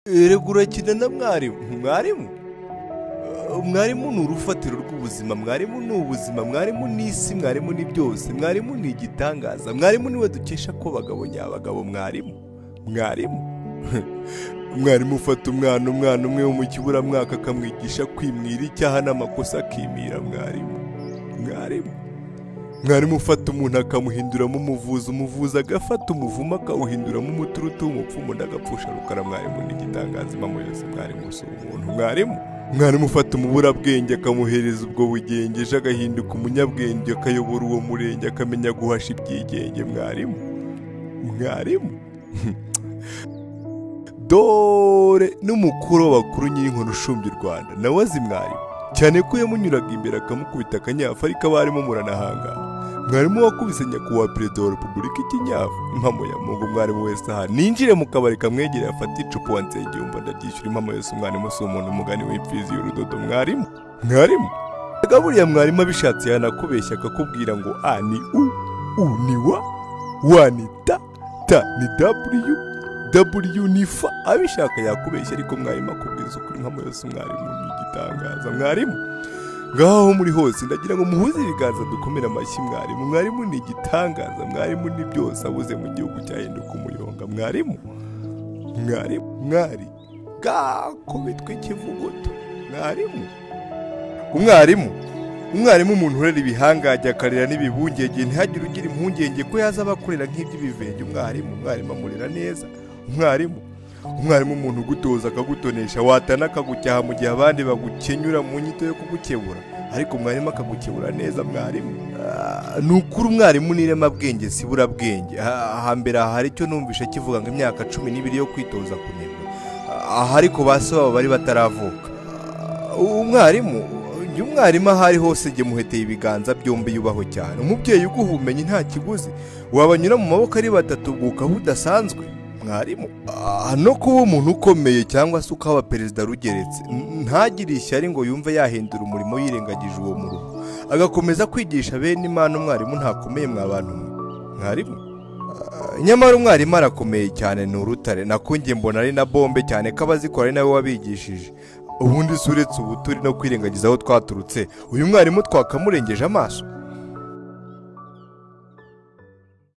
Erega urakina na mwarimu. Mwarimu ni urufatiro rw'ubuzima, mwarimu ni ubuzima, mwarimu ni isi, mwarimu ni byose, mwarimu ni igitangaza, mwarimu niwe dukesha ko bagabo nyabagabo. Mwarimu ufata umwana umwe wo mu kiburamwaka akamwigisha kwimwira icyaha n'amakosa akimira. Mwarimu ufata umuntu akamuhinduramo umuvuzi agafata umuvumo akawuhinduramo umuturutu w'umupfumu ndagapfusha rukara. Mwarimu ni igitangaza, impamo yose mwarimu si umuntu. Mwarimu ufata umuburabwenge akamuhereza ubwo bugengeje agahinduka umunyabwenge akayobora uwo murenge akamenya guhasha ibyigenge. Mwarimu dore n'umukuru w'abakuru nyir'inkoni ushumbye u Rwanda nawe azi mwarimu, cyane ko yamunyuraga imbere akamukubita akanyafu ariko abarimo muranahangara. Mwarimu wakubise nyakubahwa perezida wa repubulika ikinyafu, impamo ya Mungu. Mwarimu wese aha ninjire mu kabari kamwegereye afata icupa wansengiyumva ndaryishyura, impamo yose umwarimu si umuntu, umugani w'imfizi y'urudodo. Mwarimu buriya mwarimu abishatse yanakubeshya akakubwira ngo a ni u ni wa ni ta ni w ni fa, abishaka yakubeshya ariko mwarimu akubwiza ukuri, impamo yose umwarimu ni igitangaza. Ngaho muri hose ndagira ngo muhuze ibiganza dukomere amashyi mwarimu. Mwarimu ni igitangaza, mwarimu ni byose, abuze mu gihugu cyahinduka umuyonga. Mwari gakubitwe ikivuguto. Umwarimu umuntu urera ibihangaje akarera n'ibibungenge, ntihagire ugira impungenge ko yaza abakorera nk'iby'ibivenge. Umwarimu amurera neza. Umwarimu umuntu ugutoza akagutonesha, watana akagucyaha mu gihe abandi bagukenyura mu nyito yo kugukebura, ariko mwarimu akagukebura neza. Ni ukuri umwarimu ni iremabwenge si burabwenge. Hambere aha hari icyo numvisha kivuga ngo imyaka 12 yo kwitoza kunebwa, aha ariko base babo bari bataravuka. Umwarimu ahari hose jye muheteye ibiganza byombi yubaho cyane. Umubyeyi uguha ubumenyi nta kiguzi, wabanyura mu maboko ari batatu ubwuka budasanzwe. No kuba umuntu ukomeye cyangwa se ukaba perezida rugeretse, ntagire ishyari ngo yumve yahindura umurimo yirengagije uwo muruho, agakomeza kwigisha bene Imana. Umwarimu ntakomeye mwabantu mwe. Nyamara umwarimu arakomeye cyane, ni urutare. Nakungiye mbona ari na bombe cyane ko abazikora ari nawe wabigishije. Ubundi suretse ubuturi no kwirengagiza aho twaturutse, uyu mwarimu twakamurengeje amaso.